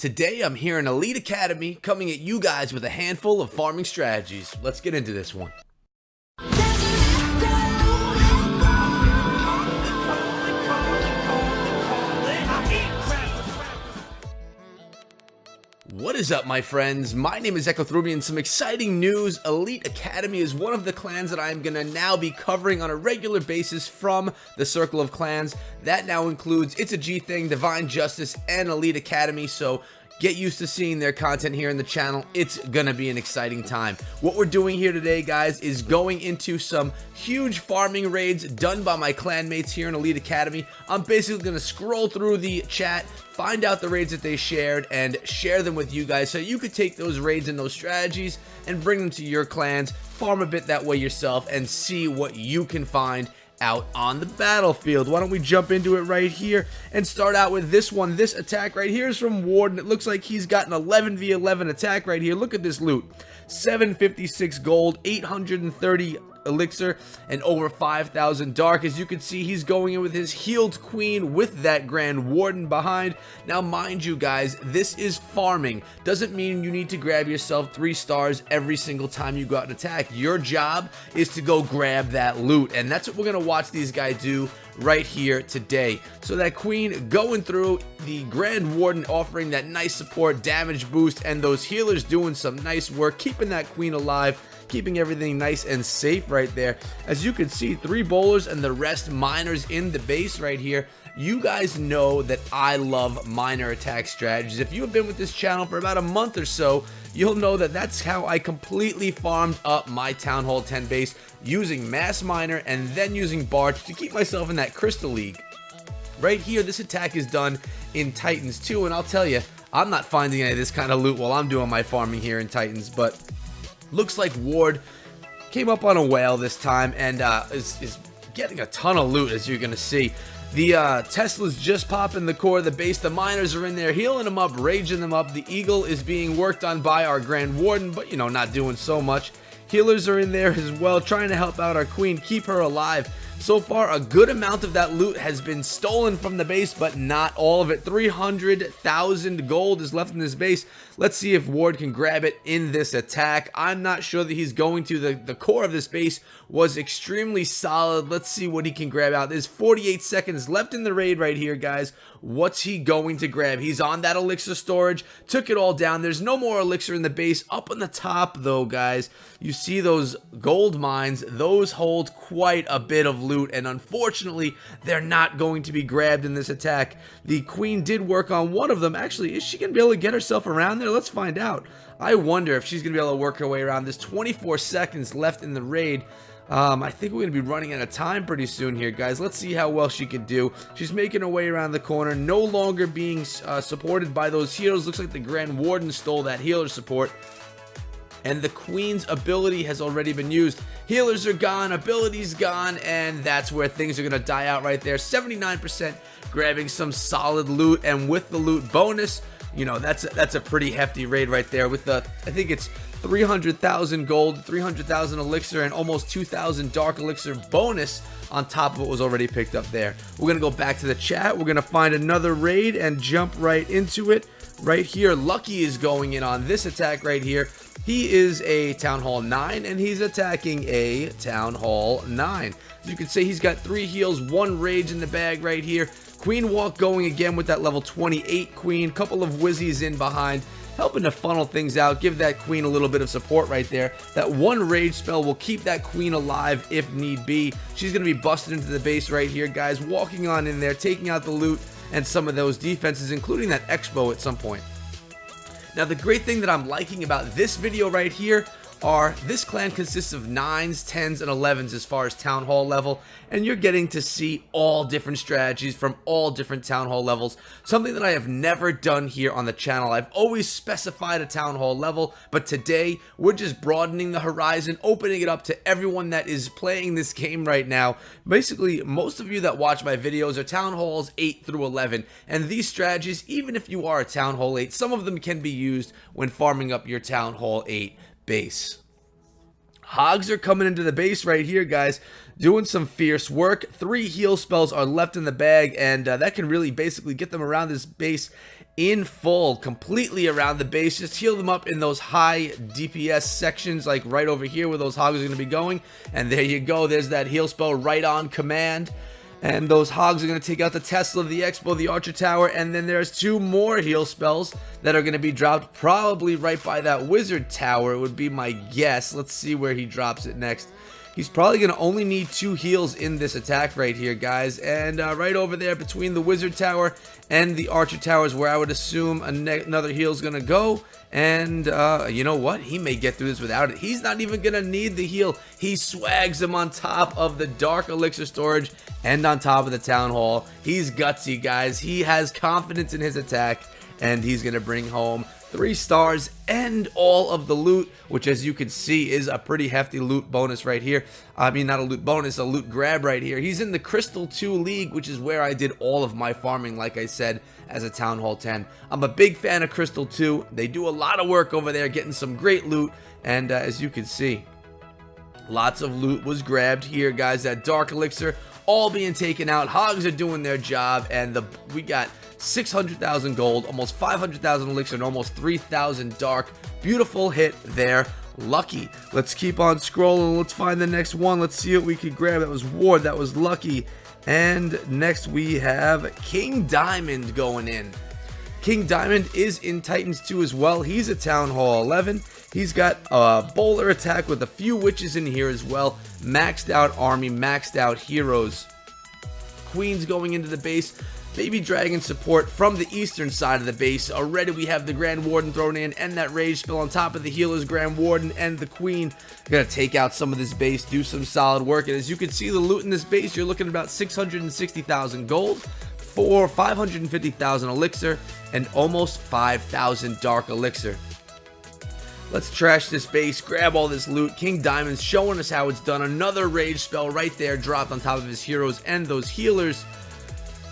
Today I'm here in Elite Academy coming at you guys with a handful of farming strategies. Let's get into this one. What is up, my friends? My name is Ecothrubia, and some exciting news. Elite Academy is one of the clans that I am going to now be covering on a regular basis from the Circle of Clans. That now includes It's a G Thing, Divine Justice, and Elite Academy, so get used to seeing their content here in the channel. It's gonna be an exciting time. What we're doing here today, guys, is going into some huge farming raids done by my clanmates here in Elite Academy. I'm basically gonna scroll through the chat, find out the raids that they shared, and share them with you guys so you could take those raids and those strategies and bring them to your clans, farm a bit that way yourself, and see what you can find out on the battlefield. Why don't we jump into it right here and start out with this one. This attack right here is from Warden. It looks like he's got an 11v11 attack right here. Look at this loot. 756 gold, 830 elixir, and over 5,000 dark. As you can see, he's going in with his healed queen with that Grand Warden behind. Now, mind you guys, this is farming. Doesn't mean you need to grab yourself 3 stars every single time you go out and attack. Your job is to go grab that loot, and that's what we're gonna watch these guys do right here today. So that queen going through, the Grand Warden offering that nice support, damage boost, and those healers doing some nice work, keeping that queen alive, keeping everything nice and safe right there. As you can see, 3 bowlers and the rest miners in the base right here. You guys know that I love miner attack strategies. If you have been with this channel for about a month or so, you'll know that that's how I completely farmed up my Town Hall 10 base, using mass miner and then using barge to keep myself in that crystal league. Right here, this attack is done in Titans too, and I'll tell you, I'm not finding any of this kind of loot while I'm doing my farming here in Titans, but looks like Ward came up on a whale this time and is getting a ton of loot, as you're going to see. The Tesla's just popping the core of the base. The miners are in there healing them up, raging them up. The Eagle is being worked on by our Grand Warden, but, you know, not doing so much. Healers are in there as well, trying to help out our queen, keep her alive. So far, a good amount of that loot has been stolen from the base, but not all of it. 300,000 gold is left in this base. Let's see if Ward can grab it in this attack. I'm not sure that he's going to. The core of this base was extremely solid. Let's see what he can grab out. There's 48 seconds left in the raid right here, guys. What's he going to grab? He's on that elixir storage. Took it all down. There's no more elixir in the base. Up on the top, though, guys, you see those gold mines. Those hold quite a bit of loot, and unfortunately, they're not going to be grabbed in this attack. The queen did work on one of them. Actually, is she going to be able to get herself around there? Let's find out. I wonder if she's going to be able to work her way around. There's 24 seconds left in the raid. I think we're going to be running out of time pretty soon here, guys. Let's see how well she can do. She's making her way around the corner, no longer being supported by those healers. Looks like the Grand Warden stole that healer support, and the queen's ability has already been used. Healers are gone, ability's gone, and that's where things are going to die out right there. 79% grabbing some solid loot, and with the loot bonus, you know, that's a pretty hefty raid right there with the, I think it's 300,000 gold, 300,000 elixir, and almost 2,000 dark elixir bonus on top of what was already picked up there. We're going to go back to the chat. We're going to find another raid and jump right into it. Right here, Lucky is going in on this attack right here. He is a Town Hall 9, and he's attacking a Town Hall 9. As you can see, he's got 3 heals, 1 rage in the bag right here. Queen Walk going again with that level 28 queen. Couple of Wizzies in behind, helping to funnel things out, give that queen a little bit of support right there. That 1 rage spell will keep that queen alive if need be. She's going to be busted into the base right here, guys, walking on in there, taking out the loot and some of those defenses, including that Expo at some point. Now, the great thing that I'm liking about this video right here are this clan consists of 9s, 10s, and 11s as far as Town Hall level, and you're getting to see all different strategies from all different Town Hall levels, something that I have never done here on the channel. I've always specified a Town Hall level, but today we're just broadening the horizon, opening it up to everyone that is playing this game right now. Basically, most of you that watch my videos are Town Halls 8 through 11, and these strategies, even if you are a Town Hall 8, some of them can be used when farming up your Town Hall 8 base. Hogs are coming into the base right here, guys, doing some fierce work. 3 heal spells are left in the bag, and that can really basically get them around this base in full, completely around the base. Just heal them up in those high DPS sections, like right over here where those hogs are going to be going. And there you go. There's that heal spell right on command. And those hogs are going to take out the Tesla, the Expo, the Archer Tower, and then there's 2 more heal spells that are going to be dropped probably right by that Wizard Tower, would be my guess. Let's see where he drops it next. He's probably going to only need 2 heals in this attack right here, guys. And right over there between the Wizard Tower and the Archer Tower is where I would assume another heal is going to go. And you know what? He may get through this without it. He's not even going to need the heal. He swags him on top of the Dark Elixir storage and on top of the Town Hall. He's gutsy, guys. He has confidence in his attack, and he's going to bring home 3 stars and all of the loot, which as you can see is a pretty hefty loot bonus right here. I mean, not a loot bonus, a loot grab right here. He's in the Crystal 2 League, which is where I did all of my farming, like I said, as a Town Hall 10. I'm a big fan of Crystal 2. They do a lot of work over there, getting some great loot, and as you can see, lots of loot was grabbed here, guys. That Dark Elixir all being taken out. Hogs are doing their job, and we got 600,000 gold, almost 500,000 elixir, and almost 3,000 dark. Beautiful hit there. Lucky. Let's keep on scrolling. Let's find the next one. Let's see what we could grab. That was Ward. That was Lucky. And next we have King Diamond going in. King Diamond is in Titans 2 as well. He's a Town Hall 11. He's got a bowler attack with a few witches in here as well. Maxed out army, maxed out heroes. Queens going into the base. Baby Dragon support from the eastern side of the base. Already we have the Grand Warden thrown in and that Rage spell on top of the healers, Grand Warden and the Queen. Gonna take out some of this base, do some solid work. And as you can see, the loot in this base, you're looking at about 660,000 gold, 550,000 elixir, and almost 5,000 dark elixir. Let's trash this base, grab all this loot. King Diamond's showing us how it's done. Another Rage spell right there dropped on top of his heroes and those healers.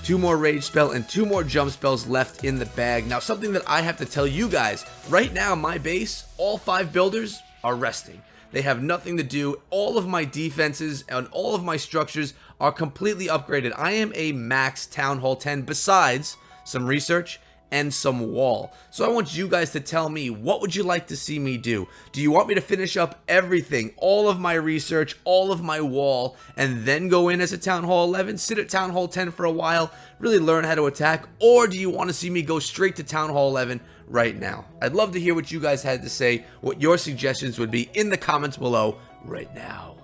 2 more Rage spell and 2 more jump spells left in the bag. Now, something that I have to tell you guys, right now my base, all 5 builders are resting. They have nothing to do. All of my defenses and all of my structures are completely upgraded. I am a max Town Hall 10 besides some research and some wall. So I want you guys to tell me, what would you like to see me do? Do you want me to finish up everything, all of my research, all of my wall, and then go in as a Town Hall 11, sit at Town Hall 10 for a while, really learn how to attack? Or do you want to see me go straight to Town Hall 11 right now? I'd love to hear what you guys had to say, what your suggestions would be in the comments below right now.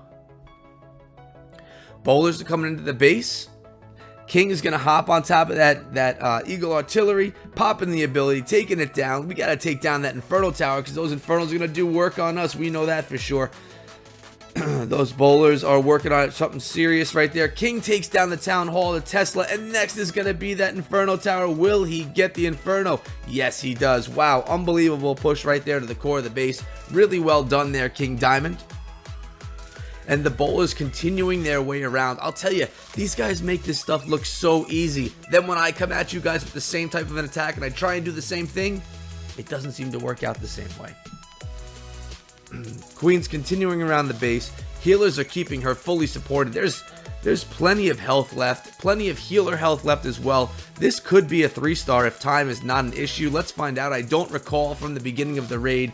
Bowlers are coming into the base. King is going to hop on top of that Eagle Artillery, popping the ability, taking it down. We got to take down that Inferno Tower because those Infernos are going to do work on us. We know that for sure. Those bowlers are working on something serious right there. King takes down the Town Hall, the Tesla, and next is going to be that Inferno Tower. Will he get the Inferno? Yes, he does. Wow, unbelievable push right there to the core of the base. Really well done there, King Diamond. And the bowlers continuing their way around. I'll tell you, these guys make this stuff look so easy. Then when I come at you guys with the same type of an attack and I try and do the same thing, it doesn't seem to work out the same way. Queen's continuing around the base. Healers are keeping her fully supported. There's plenty of health left, plenty of healer health left as well. This could be a 3-star if time is not an issue. Let's find out. I don't recall from the beginning of the raid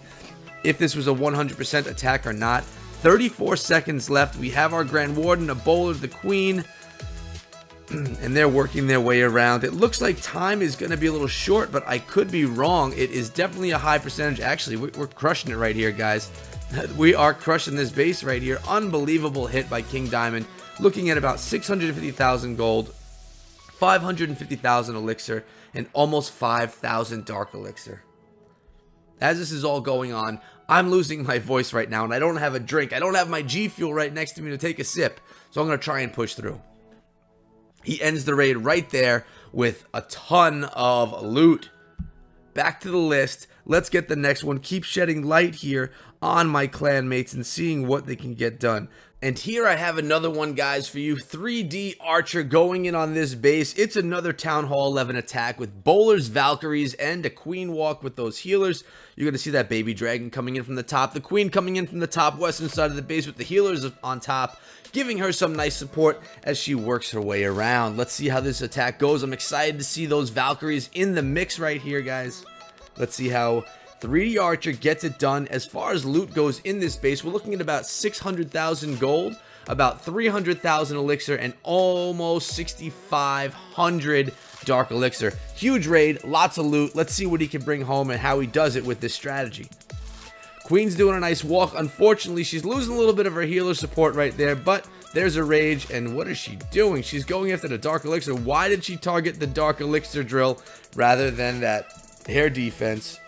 if this was a 100% attack or not. 34 seconds left. We have our Grand Warden, a bowler, the Queen, and they're working their way around. It looks like time is going to be a little short, but I could be wrong. It is definitely a high percentage. Actually, we're crushing it right here, guys. We are crushing this base right here. Unbelievable hit by King Diamond. Looking at about 650,000 gold, 550,000 elixir, and almost 5,000 dark elixir. As this is all going on, I'm losing my voice right now, and I don't have a drink. I don't have my G Fuel right next to me to take a sip, so I'm going to try and push through. He ends the raid right there with a ton of loot. Back to the list. Let's get the next one. Keep shedding light here on my clan mates and seeing what they can get done. And here I have another one, guys, for you. 3D Archer going in on this base. It's another Town Hall 11 attack with Bowlers, Valkyries, and a Queen walk with those healers. You're going to see that Baby Dragon coming in from the top. The Queen coming in from the top western side of the base with the healers on top, giving her some nice support as she works her way around. Let's see how this attack goes. I'm excited to see those Valkyries in the mix right here, guys. Let's see how 3D Archer gets it done. As far as loot goes in this base, we're looking at about 600,000 gold, about 300,000 elixir, and almost 6,500 dark elixir. Huge raid, lots of loot. Let's see what he can bring home and how he does it with this strategy. Queen's doing a nice walk. Unfortunately, she's losing a little bit of her healer support right there, but there's a rage, and what is she doing? She's going after the dark elixir. Why did she target the dark elixir drill rather than that air defense?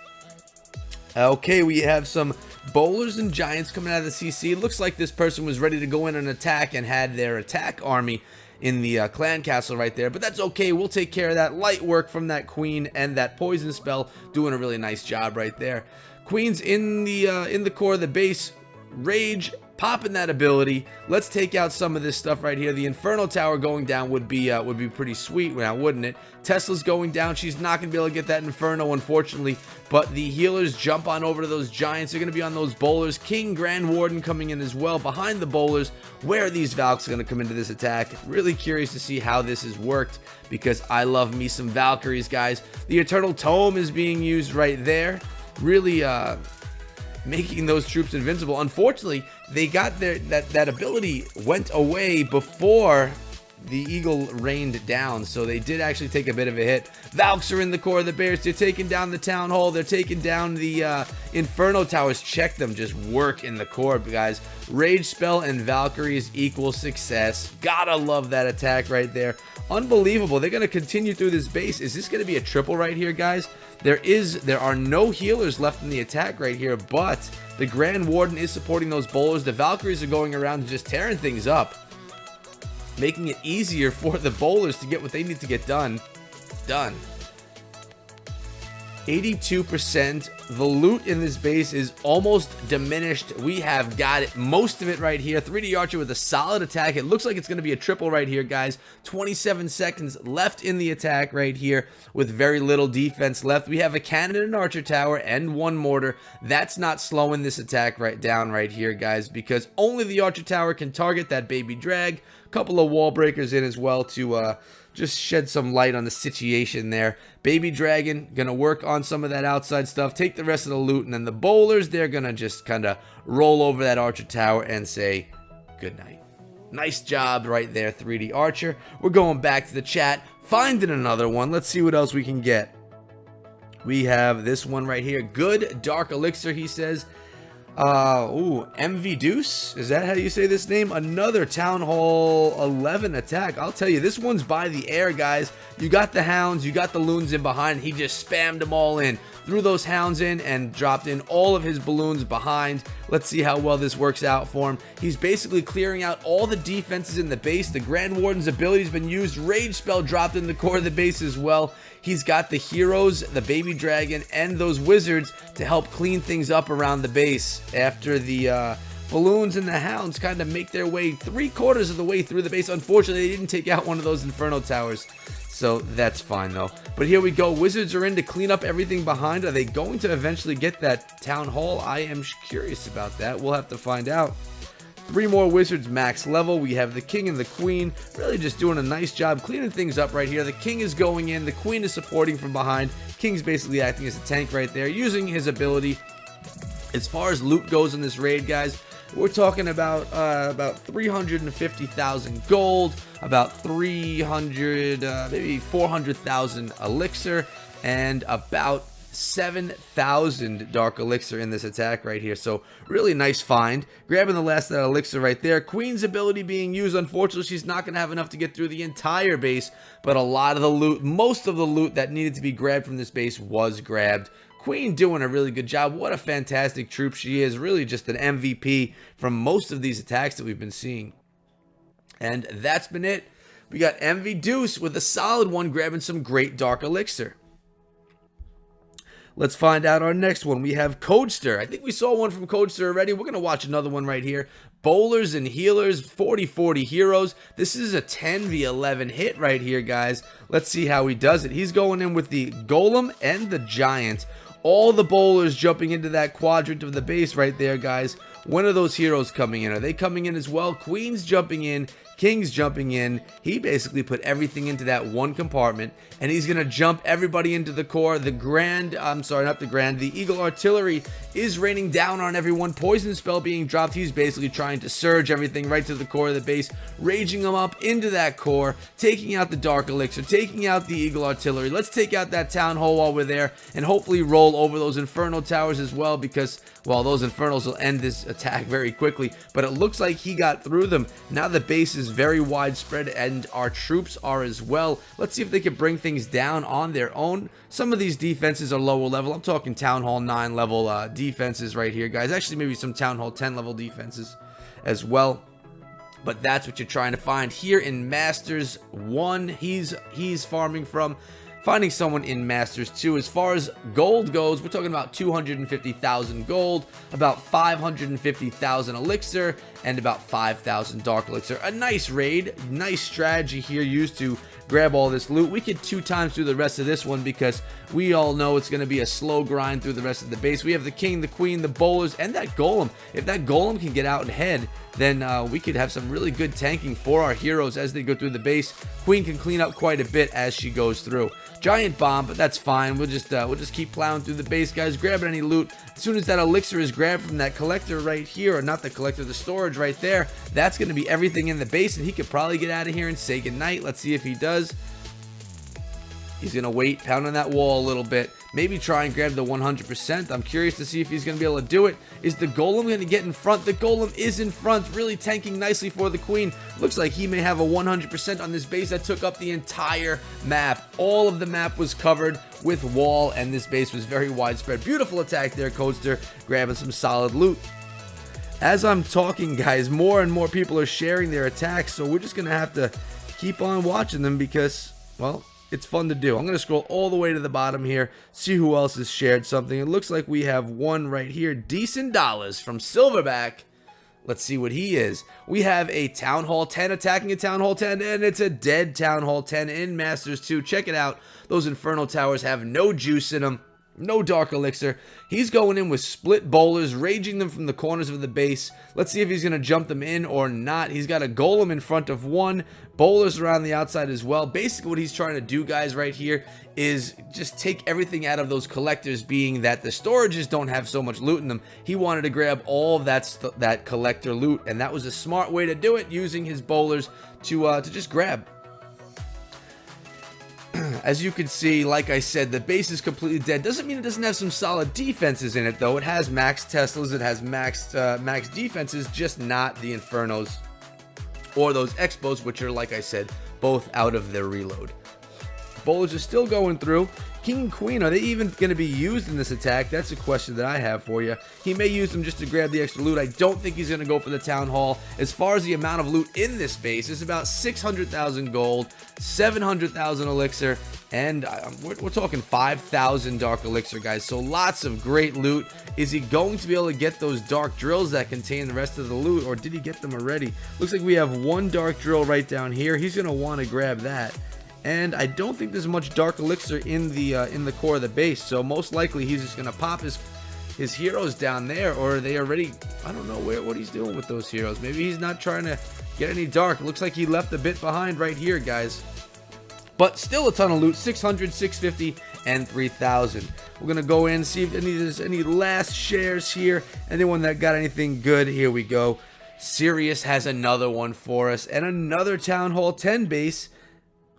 Okay, we have some bowlers and giants coming out of the CC. It looks like this person was ready to go in and attack and had their attack army in the clan castle right there, but that's okay. We'll take care of that. Light work from that queen and that poison spell, doing a really nice job right there. Queen's in the core of the base. Rage, popping that ability. Let's take out some of this stuff right here. The Inferno Tower going down would be pretty sweet now, wouldn't it? Tesla's going down. She's not going to be able to get that Inferno, unfortunately, but the healers jump on over to those giants. They're going to be on those bowlers. King Grand Warden coming in as well behind the bowlers. Where are these Valks going to come into this attack? Really curious to see how this has worked, because I love me some Valkyries, guys. The Eternal Tome is being used right there. Really making those troops invincible. Unfortunately, they got that ability went away before the eagle rained down, so they did actually take a bit of a hit. Valks are in the core of the bears. They're taking down the town hall. They're taking down the Inferno towers. Check them just work in the core, guys. Rage spell and Valkyries equal success. Gotta love that attack right there. Unbelievable. They're going to continue through this base. Is this going to be a triple right here, guys? There are no healers left in the attack right here, but the Grand Warden is supporting those bowlers. The Valkyries are going around and just tearing things up, making it easier for the bowlers to get what they need to get done. 82%. The loot in this base is almost diminished. We have got it, most of it right here. 3D Archer with a solid attack. It looks like it's going to be a triple right here, guys. 27 seconds left in the attack right here with very little defense left. We have a cannon and archer tower and one mortar. That's not slowing this attack down right here, guys, because only the archer tower can target that baby drag. A couple of wall breakers in as well to just shed some light on the situation there. Baby Dragon gonna work on some of that outside stuff, take the rest of the loot, and then the bowlers, they're gonna just kind of roll over that archer tower and say good night. Nice job right there, 3D Archer. We're going back to the chat, finding another one. Let's see what else we can get. We have this one right here. Good dark elixir, he says. OMVDeuce, is that how you say this name? Another Town Hall 11 attack. I'll tell you, this one's by the air, guys. You got the hounds, you got the loons in behind. He just spammed them all in, threw those hounds in, and dropped in all of his balloons behind. Let's see how well this works out for him. He's basically clearing out all the defenses in the base. The Grand Warden's ability's been used. Rage spell dropped in the core of the base as well. He's got the heroes, the baby dragon, and those wizards to help clean things up around the base after the balloons and the hounds kind of make their way 3/4 of the way through the base. Unfortunately, they didn't take out one of those Inferno towers, so that's fine though. But here we go. Wizards are in to clean up everything behind. Are they going to eventually get that town hall? I am curious about that. We'll have to find out. 3 more wizards max level. We have the king and the queen really just doing a nice job cleaning things up right here. The king is going in, the queen is supporting from behind. King's basically acting as a tank right there, using his ability. As far as loot goes in this raid, guys, we're talking about 350,000 gold, about 300 maybe 400,000 elixir, and about 7,000 dark elixir in this attack right here. So really nice find, grabbing the last of that elixir right there. Queen's ability being used. Unfortunately, she's not going to have enough to get through the entire base, but a lot of the loot, most of the loot that needed to be grabbed from this base was grabbed. Queen doing a really good job. What a fantastic troop she is. Really just an MVP from most of these attacks that we've been seeing. And that's been it. We got OMVDeuce with a solid one, grabbing some great dark elixir. Let's find out our next one. We have Codester. I think we saw one from Codester already. We're going to watch another one right here. Bowlers and healers, 40-40 heroes. This is a 10v11 hit right here, guys. Let's see how he does it. He's going in with the Golem and the Giant. All the bowlers jumping into that quadrant of the base right there, guys. When are those heroes coming in? Are they coming in as well? Queen's jumping in. King's jumping in. He basically put everything into that one compartment, and he's going to jump everybody into the core. The Eagle Artillery is raining down on everyone. Poison spell being dropped. He's basically trying to surge everything right to the core of the base, raging them up into that core, taking out the Dark Elixir, taking out the Eagle Artillery. Let's take out that Town Hall while we're there, and hopefully roll over those Inferno Towers as well, because, well, those Infernos will end this attack very quickly, but it looks like he got through them. Now the base is very widespread, and our troops are as well. Let's see if they can bring things down on their own. Some of these defenses are lower level. I'm talking Town Hall 9 level defenses right here, guys. Actually, maybe some Town Hall 10 level defenses as well. But that's what you're trying to find here in Masters 1. He's farming from. Finding someone in Masters 2. As far as gold goes, we're talking about 250,000 gold, about 550,000 elixir, and about 5,000 dark elixir. A nice raid, nice strategy here used to grab all this loot. We could 2 times do the rest of this one because we all know it's going to be a slow grind through the rest of the base. We have the king, the queen, the bowlers, and that golem. If that golem can get out ahead, then we could have some really good tanking for our heroes as they go through the base. Queen can clean up quite a bit as she goes through. Giant bomb, but that's fine. We'll just keep plowing through the base, guys, grabbing any loot. As soon as that elixir is grabbed from that collector right here, or not the collector, the storage right there, that's going to be everything in the base, and he could probably get out of here and say goodnight. Let's see if he does. He's going to wait, pound on that wall a little bit. Maybe try and grab the 100%. I'm curious to see if he's going to be able to do it. Is the golem going to get in front? The golem is in front, really tanking nicely for the queen. Looks like he may have a 100% on this base that took up the entire map. All of the map was covered with wall, and this base was very widespread. Beautiful attack there, Codester, grabbing some solid loot. As I'm talking, guys, more and more people are sharing their attacks, so we're just going to have to keep on watching them because, well, it's fun to do. I'm going to scroll all the way to the bottom here, see who else has shared something. It looks like we have one right here, Decent Dollars from Silverback. Let's see what he is. We have a Town Hall 10 attacking a Town Hall 10, and it's a dead Town Hall 10 in Masters 2. Check it out. Those Inferno Towers have no juice in them. No dark elixir. He's going in with split bowlers, raging them from the corners of the base. Let's see if he's going to jump them in or not. He's got a golem in front of one, bowlers around the outside as well. Basically what he's trying to do, guys, right here is just take everything out of those collectors, being that the storages don't have so much loot in them. He wanted to grab all of that collector loot, and that was a smart way to do it, using his bowlers to just grab. As you can see, like I said, the base is completely dead. Doesn't mean it doesn't have some solid defenses in it, though. It has max Teslas, it has max defenses, just not the Infernos or those Expos, which are, like I said, both out of their reload. Bowlers are still going through. King and Queen, are they even going to be used in this attack? That's a question that I have for you. He may use them just to grab the extra loot. I don't think he's going to go for the Town Hall. As far as the amount of loot in this base, it's about 600,000 gold, 700,000 elixir, and we're talking 5,000 dark elixir, guys. So lots of great loot. Is he going to be able to get those dark drills that contain the rest of the loot, or did he get them already? Looks like we have one dark drill right down here. He's going to want to grab that. And I don't think there's much dark elixir in the core of the base, so most likely he's just gonna pop his heroes down there, or are they already? I don't know what he's doing with those heroes. Maybe he's not trying to get any dark. It looks like he left a bit behind right here, guys. But still a ton of loot, 600, 650, and 3,000. We're gonna go in and see if there's any last shares here. Anyone that got anything good? Here we go. Sirius has another one for us, and another Town Hall 10 base.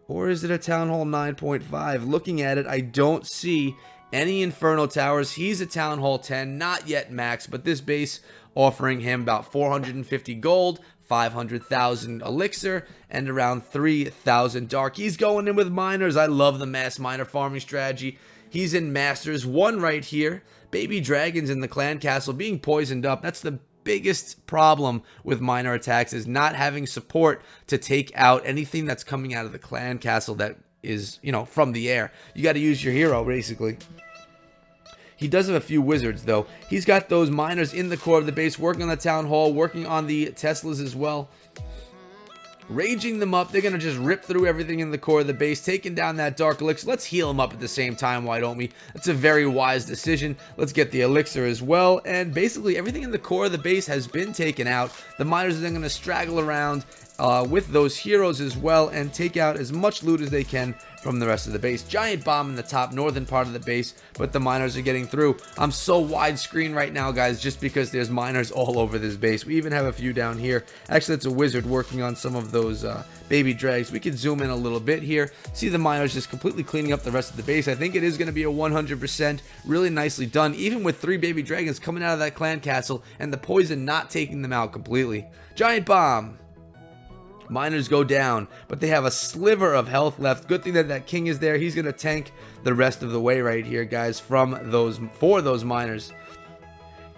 Or is it a Town Hall 9.5? Looking at it, I don't see any Inferno Towers. He's a Town Hall 10, not yet max, but this base offering him about 450 gold, 500,000 elixir, and around 3,000 dark. He's going in with miners. I love the mass miner farming strategy. He's in Masters 1 right here. Baby dragons in the clan castle being poisoned up. That's the biggest problem with miner attacks, is not having support to take out anything that's coming out of the clan castle that is, you know, from the air. You got to use your hero, basically. He does have a few wizards, though. He's got those miners in the core of the base, working on the town hall, working on the Teslas as well. Raging them up. They're going to just rip through everything in the core of the base, taking down that dark elixir. Let's heal them up at the same time, why don't we? That's a very wise decision. Let's get the elixir as well. And basically, everything in the core of the base has been taken out. The miners are then going to straggle around with those heroes as well and take out as much loot as they can from the rest of the base. Giant bomb in the top northern part of the base, but the miners are getting through. I'm so widescreen right now, guys, just because there's miners all over this base. We even have a few down here. Actually, it's a wizard working on some of those baby drags. We could zoom in a little bit here. See the miners just completely cleaning up the rest of the base. I think it is going to be a 100%. Really nicely done, even with 3 baby dragons coming out of that clan castle and the poison not taking them out completely. Giant bomb. Miners go down, but they have a sliver of health left. Good thing that that king is there. He's going to tank the rest of the way right here, guys, for those miners.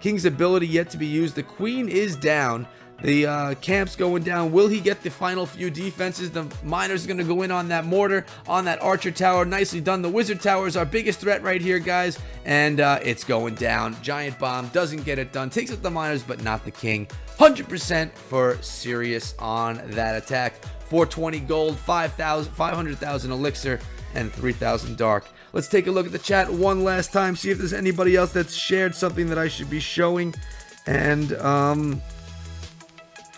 King's ability yet to be used. The queen is down. The camp's going down. Will he get the final few defenses? The miners are going to go in on that mortar, on that archer tower. Nicely done. The wizard tower is our biggest threat right here, guys, and it's going down. Giant bomb doesn't get it done. Takes out the miners, but not the king. 100% for Sirius on that attack. 420 gold, 500,000 elixir, and 3,000 dark. Let's take a look at the chat one last time, see if there's anybody else that's shared something that I should be showing. And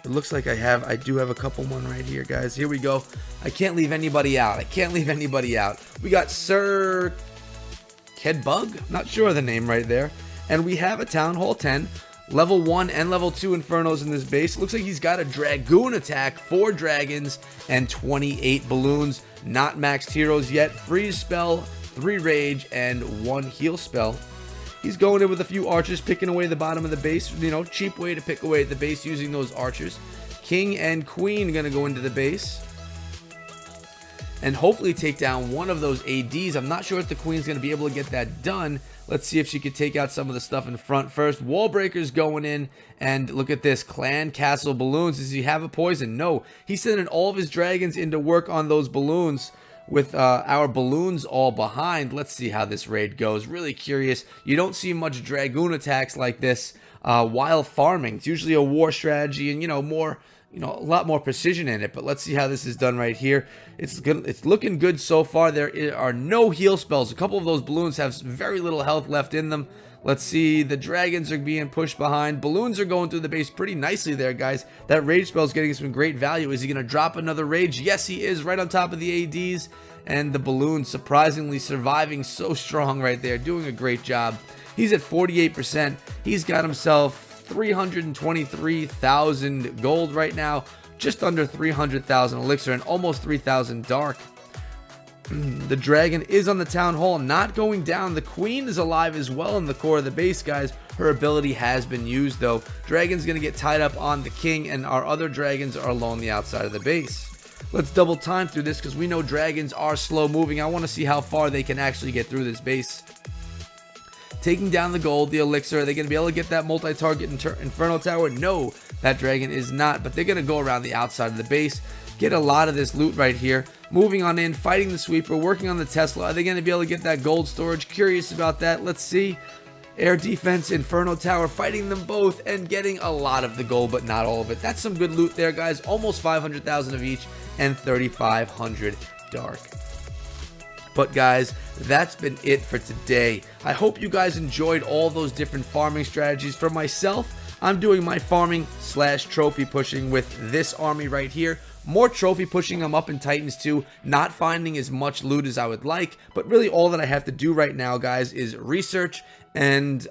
it looks like I do have a couple one right here, guys. Here we go. I can't leave anybody out. I can't leave anybody out. We got Sir Headbug, not sure of the name right there. And we have a Town Hall 10. Level 1 and level 2 Infernos in this base. Looks like he's got a Dragoon attack, 4 dragons, and 28 balloons. Not maxed heroes yet. Freeze spell, 3 rage, and 1 heal spell. He's going in with a few archers, picking away the bottom of the base. You know, cheap way to pick away at the base using those archers. King and queen are going to go into the base and hopefully take down one of those ADs. I'm not sure if the queen's going to be able to get that done. Let's see if she could take out some of the stuff in front first. Wall breakers going in, and look at this. Clan castle balloons. Does he have a poison? No. He's sending all of his dragons into work on those balloons with our balloons all behind. Let's see how this raid goes. Really curious. You don't see much Dragoon attacks like this while farming. It's usually a war strategy and, a lot more precision in it. But let's see how this is done right here. It's good. It's looking good so far. There are no heal spells. A couple of those balloons have very little health left in them. Let's see. The dragons are being pushed behind. Balloons are going through the base pretty nicely there, guys. That rage spell is getting some great value. Is he going to drop another rage? Yes, he is, right on top of the ADs. And the balloons surprisingly surviving so strong right there. Doing a great job. He's at 48%. He's got himself 323,000 gold right now. Just under 300,000 elixir and almost 3,000 dark. The dragon is on the town hall, not going down. The queen is alive as well in the core of the base, guys. Her ability has been used, though. Dragon's going to get tied up on the king, and our other dragons are along the outside of the base. Let's double time through this because we know dragons are slow moving. I want to see how far they can actually get through this base. Taking down the gold, the elixir. Are they going to be able to get that multi-target Inferno Tower? No, that dragon is not, but they're going to go around the outside of the base. Get a lot of this loot right here. Moving on in, fighting the sweeper, working on the Tesla. Are they going to be able to get that gold storage? Curious about that. Let's see. Air defense, Inferno Tower, fighting them both and getting a lot of the gold, but not all of it. That's some good loot there, guys. Almost 500,000 of each and 3,500 dark. But guys, that's been it for today. I hope you guys enjoyed all those different farming strategies. For myself, I'm doing my farming / trophy pushing with this army right here. More trophy pushing. I'm up in Titans 2, not finding as much loot as I would like, but really all that I have to do right now, guys, is research and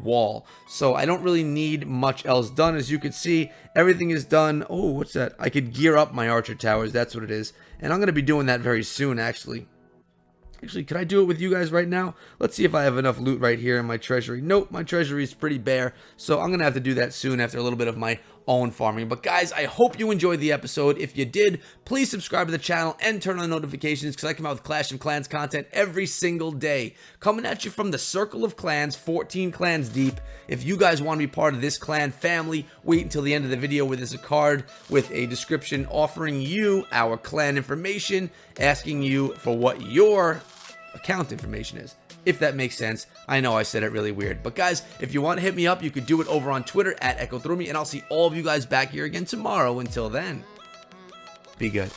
wall. So I don't really need much else done. As you can see, everything is done. Oh, what's that? I could gear up my archer towers. That's what it is. And I'm going to be doing that very soon, actually. Actually, could I do it with you guys right now? Let's see if I have enough loot right here in my treasury. Nope, my treasury is pretty bare. So I'm going to have to do that soon after a little bit of my own farming. But guys, I hope you enjoyed the episode. If you did, please subscribe to the channel and turn on the notifications because I come out with Clash of Clans content every single day. Coming at you from the Circle of Clans, 14 clans deep. If you guys want to be part of this clan family, wait until the end of the video where there's a card with a description offering you our clan information, asking you for what your account information is. if that makes sense. I know I said it really weird. But guys, if you want to hit me up, you could do it over on Twitter at EchoThroughMe, and I'll see all of you guys back here again tomorrow. Until then, be good.